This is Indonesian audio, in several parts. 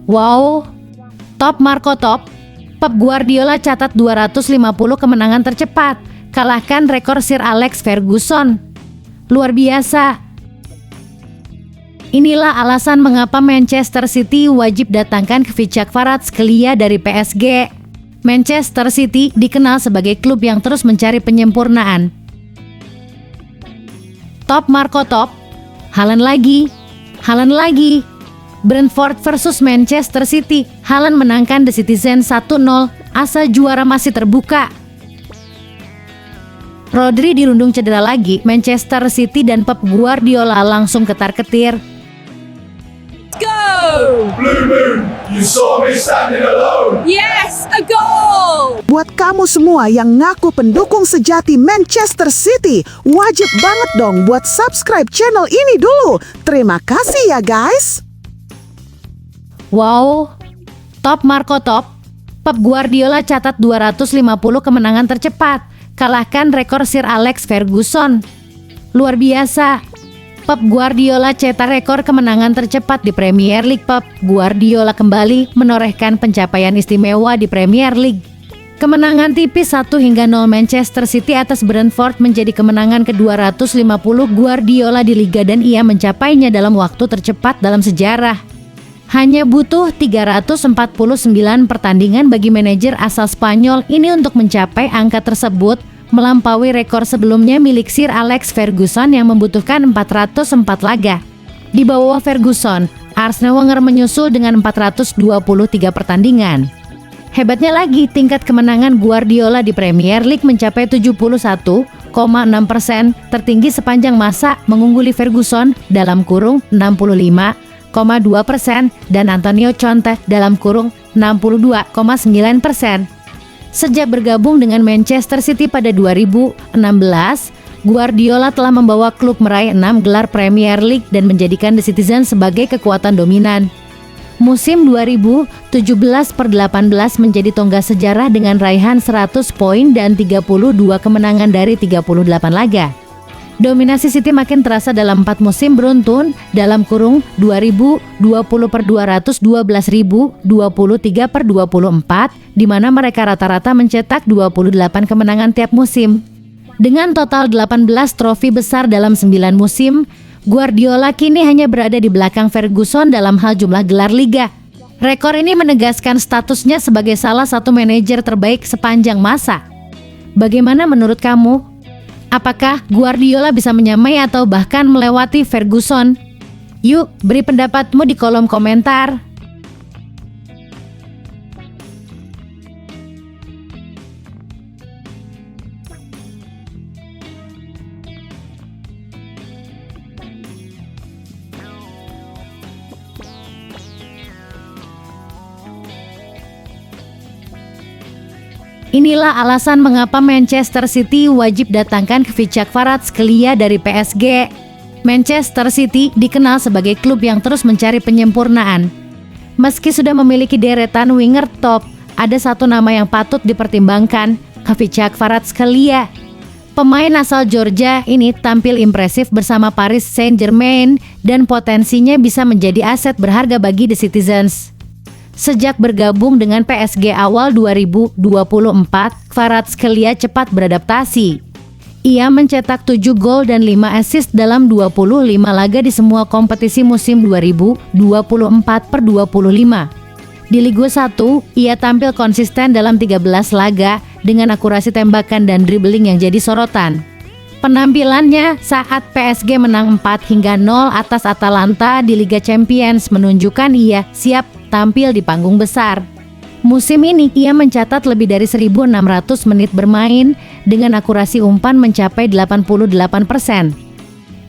Wow, top Marco top. Pep Guardiola catat 250 kemenangan tercepat, kalahkan rekor Sir Alex Ferguson. Luar biasa. Inilah alasan mengapa Manchester City wajib datangkan Kvaratskhelia dari PSG. Manchester City dikenal sebagai klub yang terus mencari penyempurnaan. Top Marco top. Haaland lagi. Brentford versus Manchester City. Haaland menangkan The Citizen 1-0. Asa juara masih terbuka. Rodri dirundung cedera lagi. Manchester City dan Pep Guardiola langsung ketar-ketir. Go! Blue Moon, you saw me standing alone. Yes, a goal! Buat kamu semua yang ngaku pendukung sejati Manchester City, wajib banget dong buat subscribe channel ini dulu. Terima kasih ya guys. Wow, top Marco top. Pep Guardiola catat 250 kemenangan tercepat, kalahkan rekor Sir Alex Ferguson. Luar biasa. Pep Guardiola cetak rekor kemenangan tercepat di Premier League. Pep Guardiola kembali menorehkan pencapaian istimewa di Premier League. Kemenangan tipis 1-0 Manchester City atas Brentford menjadi kemenangan ke-250 Guardiola di Liga dan ia mencapainya dalam waktu tercepat dalam sejarah. Hanya butuh 349 pertandingan bagi manajer asal Spanyol ini untuk mencapai angka tersebut, melampaui rekor sebelumnya milik Sir Alex Ferguson yang membutuhkan 404 laga. Di bawah Ferguson, Arsene Wenger menyusul dengan 423 pertandingan. Hebatnya lagi, tingkat kemenangan Guardiola di Premier League mencapai 71,6%, tertinggi sepanjang masa, mengungguli Ferguson dalam kurung 65,2% dan Antonio Conte dalam kurung 62,9%. Sejak bergabung dengan Manchester City pada 2016, Guardiola telah membawa klub meraih 6 gelar Premier League dan menjadikan The Citizen sebagai kekuatan dominan. Musim 2017-18 menjadi tonggak sejarah dengan raihan 100 poin dan 32 kemenangan dari 38 laga. Dominasi City makin terasa dalam 4 musim beruntun dalam kurung 2020/212.000, 23/24, di mana mereka rata-rata mencetak 28 kemenangan tiap musim. Dengan total 18 trofi besar dalam 9 musim, Guardiola kini hanya berada di belakang Ferguson dalam hal jumlah gelar liga. Rekor ini menegaskan statusnya sebagai salah satu manajer terbaik sepanjang masa. Bagaimana menurut kamu? Apakah Guardiola bisa menyamai atau bahkan melewati Ferguson? Yuk, beri pendapatmu di kolom komentar. Inilah alasan mengapa Manchester City wajib datangkan Kvaratskhelia dari PSG. Manchester City dikenal sebagai klub yang terus mencari penyempurnaan. Meski sudah memiliki deretan winger top, ada satu nama yang patut dipertimbangkan, Kvaratskhelia. Pemain asal Georgia ini tampil impresif bersama Paris Saint-Germain dan potensinya bisa menjadi aset berharga bagi The Citizens. Sejak bergabung dengan PSG awal 2024, Kvaratskhelia cepat beradaptasi. Ia mencetak 7 gol dan 5 assist dalam 25 laga di semua kompetisi musim 2024/25. Di Liga 1, ia tampil konsisten dalam 13 laga dengan akurasi tembakan dan dribbling yang jadi sorotan. Penampilannya saat PSG menang 4-0 atas Atalanta di Liga Champions menunjukkan ia siap tampil di panggung besar. Musim ini ia mencatat lebih dari 1.600 menit bermain dengan akurasi umpan mencapai 88%.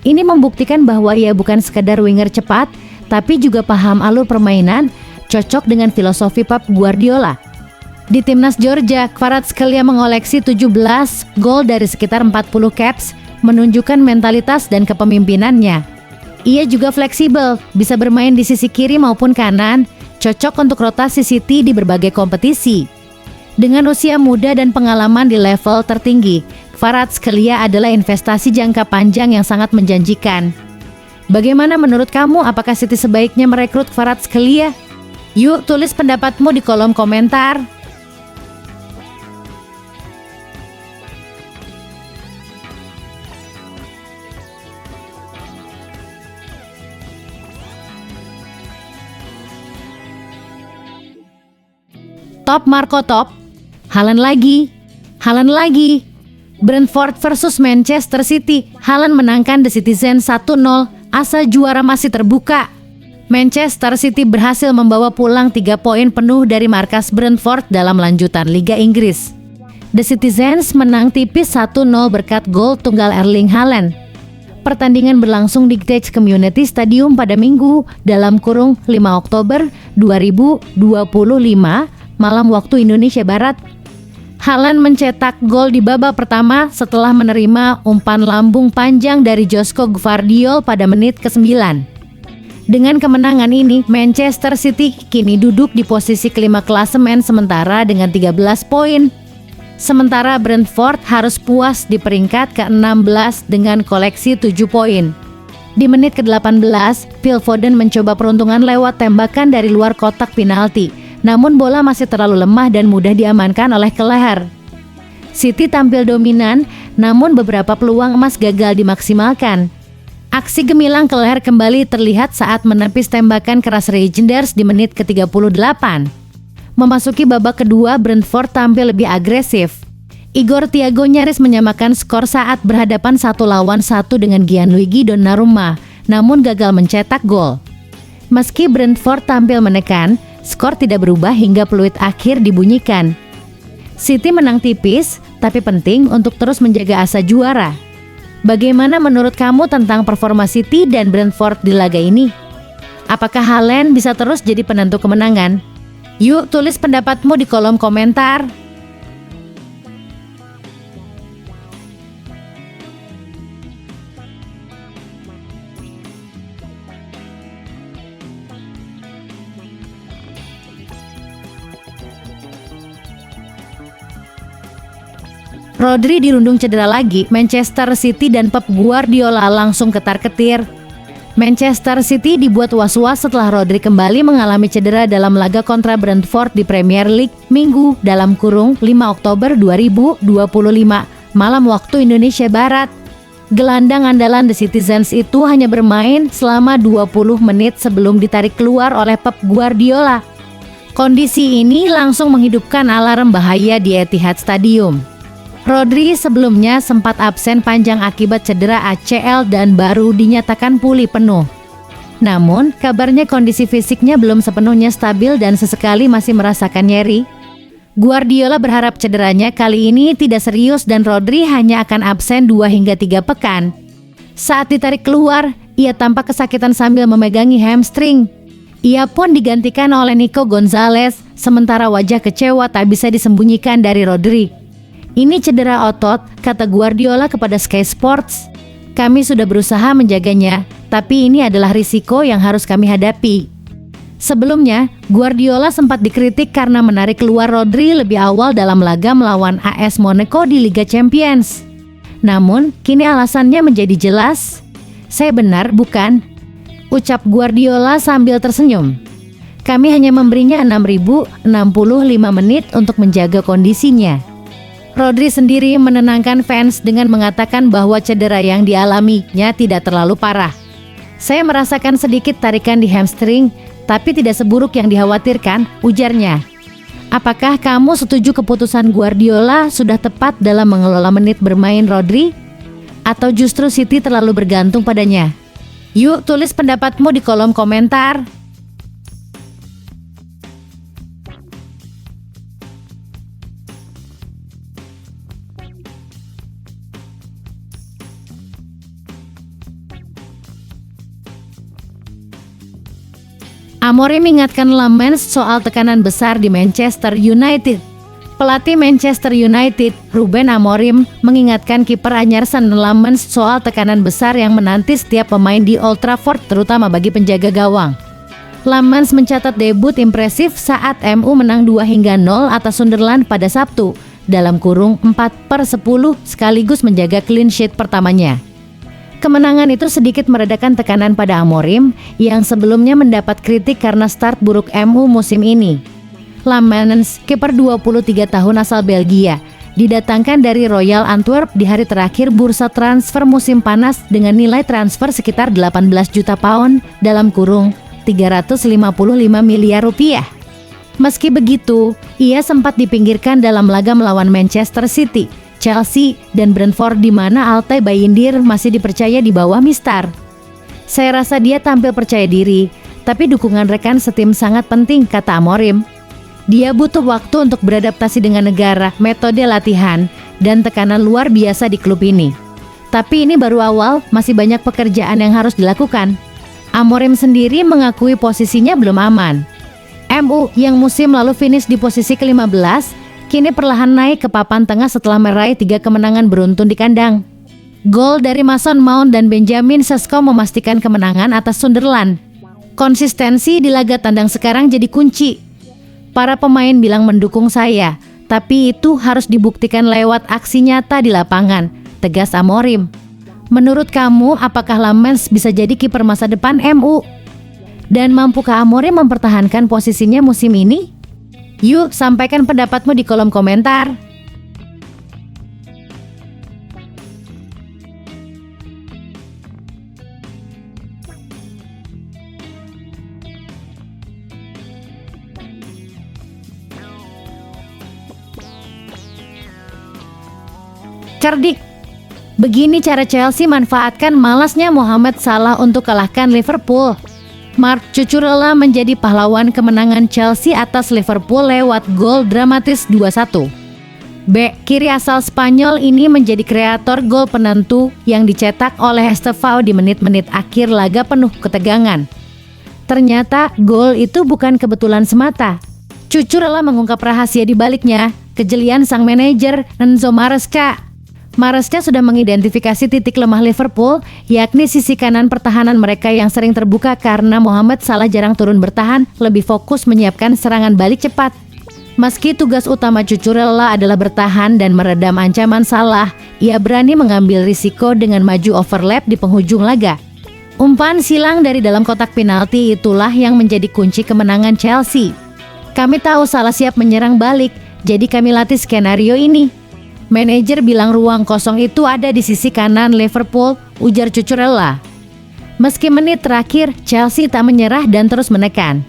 Ini membuktikan bahwa ia bukan sekadar winger cepat, tapi juga paham alur permainan, cocok dengan filosofi Pep Guardiola. Di timnas Georgia, Kvaratskhelia mengoleksi 17 gol dari sekitar 40 caps, menunjukkan mentalitas dan kepemimpinannya. Ia juga fleksibel, bisa bermain di sisi kiri maupun kanan, cocok untuk rotasi City di berbagai kompetisi. Dengan usia muda dan pengalaman di level tertinggi, Kvaratskhelia adalah investasi jangka panjang yang sangat menjanjikan. Bagaimana menurut kamu, apakah City sebaiknya merekrut Kvaratskhelia? Yuk tulis pendapatmu di kolom komentar. Top Marco Top. Haaland lagi. Brentford versus Manchester City. Haaland menangkan The Citizen 1-0. Asa juara masih terbuka. Manchester City berhasil membawa pulang 3 poin penuh dari markas Brentford dalam lanjutan Liga Inggris. The Citizens menang tipis 1-0 berkat gol tunggal Erling Haaland. Pertandingan berlangsung di Tech Community Stadium pada Minggu (5 Oktober 2025) malam waktu Indonesia Barat. Haaland mencetak gol di babak pertama setelah menerima umpan lambung panjang dari Josko Gvardiol pada menit ke-9. Dengan kemenangan ini, Manchester City kini duduk di posisi kelima klasemen sementara dengan 13 poin. Sementara Brentford harus puas di peringkat ke-16 dengan koleksi 7 poin. Di menit ke-18, Phil Foden mencoba peruntungan lewat tembakan dari luar kotak penalti, namun bola masih terlalu lemah dan mudah diamankan oleh Kelleher. City tampil dominan, namun beberapa peluang emas gagal dimaksimalkan. Aksi gemilang Kelleher kembali terlihat saat menepis tembakan keras Rangers di menit ke-38. Memasuki babak kedua, Brentford tampil lebih agresif. Igor Thiago nyaris menyamakan skor saat berhadapan 1-1 dengan Gianluigi Donnarumma, namun gagal mencetak gol. Meski Brentford tampil menekan, skor tidak berubah hingga peluit akhir dibunyikan. City menang tipis, tapi penting untuk terus menjaga asa juara. Bagaimana menurut kamu tentang performa City dan Brentford di laga ini? Apakah Haaland bisa terus jadi penentu kemenangan? Yuk tulis pendapatmu di kolom komentar. Rodri dirundung cedera lagi, Manchester City dan Pep Guardiola langsung ketar-ketir. Manchester City dibuat was-was setelah Rodri kembali mengalami cedera dalam laga kontra Brentford di Premier League Minggu (5 Oktober 2025) malam waktu Indonesia Barat. Gelandang andalan The Citizens itu hanya bermain selama 20 menit sebelum ditarik keluar oleh Pep Guardiola. Kondisi ini langsung menghidupkan alarm bahaya di Etihad Stadium. Rodri sebelumnya sempat absen panjang akibat cedera ACL dan baru dinyatakan pulih penuh. Namun, kabarnya kondisi fisiknya belum sepenuhnya stabil dan sesekali masih merasakan nyeri. Guardiola berharap cederanya kali ini tidak serius dan Rodri hanya akan absen 2 hingga 3 pekan. Saat ditarik keluar, ia tampak kesakitan sambil memegangi hamstring. Ia pun digantikan oleh Nico Gonzalez, sementara wajah kecewa tak bisa disembunyikan dari Rodri. Ini cedera otot, kata Guardiola kepada Sky Sports. Kami sudah berusaha menjaganya, tapi ini adalah risiko yang harus kami hadapi. Sebelumnya, Guardiola sempat dikritik karena menarik keluar Rodri lebih awal dalam laga melawan AS Monaco di Liga Champions. Namun, kini alasannya menjadi jelas. Saya benar, bukan? Ucap Guardiola sambil tersenyum. Kami hanya memberinya 6.065 menit untuk menjaga kondisinya. Rodri sendiri menenangkan fans dengan mengatakan bahwa cedera yang dialaminya tidak terlalu parah. Saya merasakan sedikit tarikan di hamstring, tapi tidak seburuk yang dikhawatirkan, ujarnya. Apakah kamu setuju keputusan Guardiola sudah tepat dalam mengelola menit bermain Rodri? Atau justru City terlalu bergantung padanya? Yuk tulis pendapatmu di kolom komentar. Amorim mengingatkan Lamens soal tekanan besar di Manchester United. Pelatih Manchester United, Ruben Amorim, mengingatkan kiper anyar San Lamens soal tekanan besar yang menanti setiap pemain di Old Trafford, terutama bagi penjaga gawang. Lamens mencatat debut impresif saat MU menang 2-0 atas Sunderland pada Sabtu, (4/10 sekaligus menjaga clean sheet pertamanya. Kemenangan itu sedikit meredakan tekanan pada Amorim yang sebelumnya mendapat kritik karena start buruk MU musim ini. Lamens, kiper 23 tahun asal Belgia, didatangkan dari Royal Antwerp di hari terakhir bursa transfer musim panas dengan nilai transfer sekitar 18 juta pound dalam kurung 355 miliar rupiah. Meski begitu, ia sempat dipinggirkan dalam laga melawan Manchester City, Chelsea, dan Brentford di mana Altay Bayindir masih dipercaya di bawah Mistar. Saya rasa dia tampil percaya diri, tapi dukungan rekan setim sangat penting, kata Amorim. Dia butuh waktu untuk beradaptasi dengan negara, metode latihan, dan tekanan luar biasa di klub ini. Tapi ini baru awal, masih banyak pekerjaan yang harus dilakukan. Amorim sendiri mengakui posisinya belum aman. MU yang musim lalu finish di posisi ke-15, kini perlahan naik ke papan tengah setelah meraih 3 kemenangan beruntun di kandang. Gol dari Mason Mount dan Benjamin Sesko memastikan kemenangan atas Sunderland. Konsistensi di laga tandang sekarang jadi kunci. Para pemain bilang mendukung saya, tapi itu harus dibuktikan lewat aksi nyata di lapangan, tegas Amorim. Menurut kamu, apakah Lamens bisa jadi kiper masa depan MU? Dan mampukah Amorim mempertahankan posisinya musim ini? Yuk, sampaikan pendapatmu di kolom komentar. Cerdik. Begini cara Chelsea manfaatkan malasnya Mohamed Salah untuk kalahkan Liverpool. Marc Cucurella menjadi pahlawan kemenangan Chelsea atas Liverpool lewat gol dramatis 2-1. Bek kiri asal Spanyol ini menjadi kreator gol penentu yang dicetak oleh Estevao di menit-menit akhir laga penuh ketegangan. Ternyata gol itu bukan kebetulan semata. Cucurella mengungkap rahasia di baliknya, kejelian sang manajer Enzo Maresca. Maresca sudah mengidentifikasi titik lemah Liverpool, yakni sisi kanan pertahanan mereka yang sering terbuka karena Mohamed Salah jarang turun bertahan, lebih fokus menyiapkan serangan balik cepat. Meski tugas utama Cucurella adalah bertahan dan meredam ancaman Salah, ia berani mengambil risiko dengan maju overlap di penghujung laga. Umpan silang dari dalam kotak penalti itulah yang menjadi kunci kemenangan Chelsea. Kami tahu Salah siap menyerang balik, jadi kami latih skenario ini. Manajer bilang ruang kosong itu ada di sisi kanan Liverpool, ujar Cucurella. Meski menit terakhir, Chelsea tak menyerah dan terus menekan.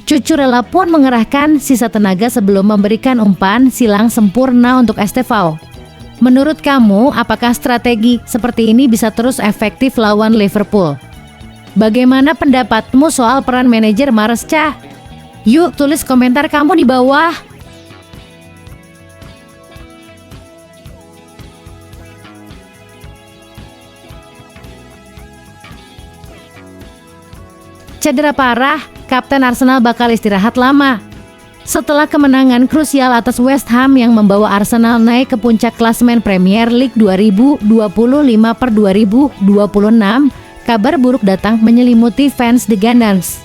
Cucurella pun mengerahkan sisa tenaga sebelum memberikan umpan silang sempurna untuk Estevao. Menurut kamu, apakah strategi seperti ini bisa terus efektif lawan Liverpool? Bagaimana pendapatmu soal peran manajer Maresca? Yuk, tulis komentar kamu di bawah. Cedera parah, Kapten Arsenal bakal istirahat lama. Setelah kemenangan krusial atas West Ham yang membawa Arsenal naik ke puncak klasemen Premier League 2025/2026, kabar buruk datang menyelimuti fans The Gunners.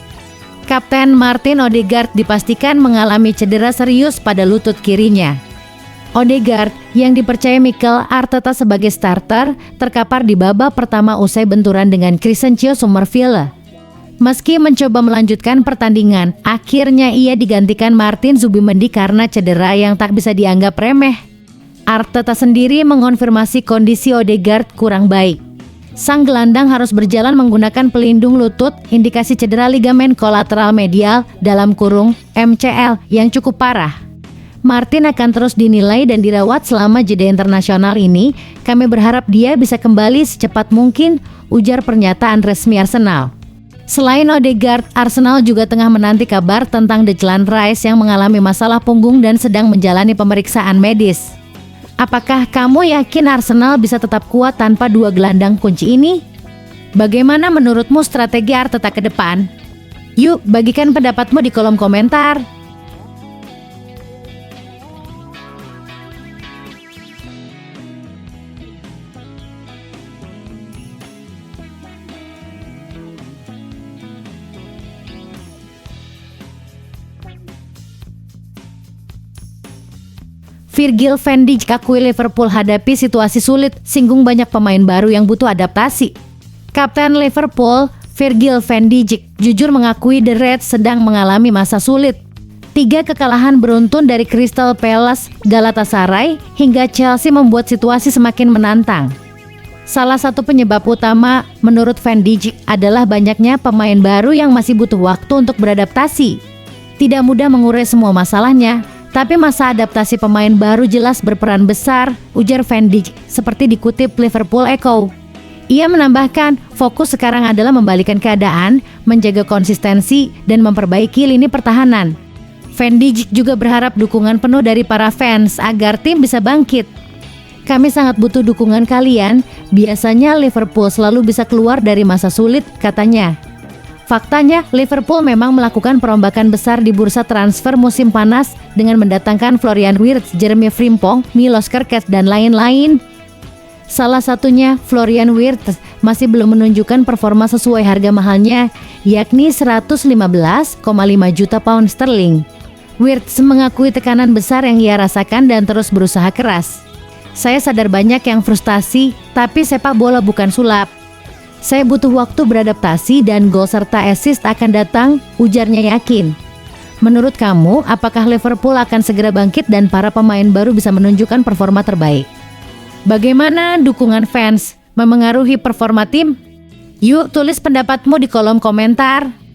Kapten Martin Odegaard dipastikan mengalami cedera serius pada lutut kirinya. Odegaard yang dipercaya Mikel Arteta sebagai starter terkapar di babak pertama usai benturan dengan Crescencio Summerville. Meski mencoba melanjutkan pertandingan, akhirnya ia digantikan Martin Zubimendi karena cedera yang tak bisa dianggap remeh. Arteta sendiri mengonfirmasi kondisi Odegaard kurang baik. Sang gelandang harus berjalan menggunakan pelindung lutut, indikasi cedera ligamen kolateral medial dalam kurung MCL yang cukup parah. Martin akan terus dinilai dan dirawat selama jeda internasional ini. Kami berharap dia bisa kembali secepat mungkin, ujar pernyataan resmi Arsenal. Selain Odegaard, Arsenal juga tengah menanti kabar tentang Declan Rice yang mengalami masalah punggung dan sedang menjalani pemeriksaan medis. Apakah kamu yakin Arsenal bisa tetap kuat tanpa dua gelandang kunci ini? Bagaimana menurutmu strategi Arteta ke depan? Yuk, bagikan pendapatmu di kolom komentar. Virgil van Dijk akui Liverpool hadapi situasi sulit, singgung banyak pemain baru yang butuh adaptasi. Kapten Liverpool, Virgil van Dijk, jujur mengakui The Reds sedang mengalami masa sulit. 3 kekalahan beruntun dari Crystal Palace, Galatasaray, hingga Chelsea membuat situasi semakin menantang. Salah satu penyebab utama menurut Van Dijk adalah banyaknya pemain baru yang masih butuh waktu untuk beradaptasi. Tidak mudah mengurai semua masalahnya, tapi masa adaptasi pemain baru jelas berperan besar, ujar Van Dijk, seperti dikutip Liverpool Echo. Ia menambahkan, fokus sekarang adalah membalikan keadaan, menjaga konsistensi, dan memperbaiki lini pertahanan. Van Dijk juga berharap dukungan penuh dari para fans agar tim bisa bangkit. Kami sangat butuh dukungan kalian, biasanya Liverpool selalu bisa keluar dari masa sulit, katanya. Faktanya, Liverpool memang melakukan perombakan besar di bursa transfer musim panas dengan mendatangkan Florian Wirtz, Jeremy Frimpong, Milos Kerkez, dan lain-lain. Salah satunya, Florian Wirtz masih belum menunjukkan performa sesuai harga mahalnya, yakni 115,5 juta pound sterling. Wirtz mengakui tekanan besar yang ia rasakan dan terus berusaha keras. Saya sadar banyak yang frustasi, tapi sepak bola bukan sulap. Saya butuh waktu beradaptasi dan gol serta assist akan datang, ujarnya yakin. Menurut kamu, apakah Liverpool akan segera bangkit dan para pemain baru bisa menunjukkan performa terbaik? Bagaimana dukungan fans memengaruhi performa tim? Yuk tulis pendapatmu di kolom komentar.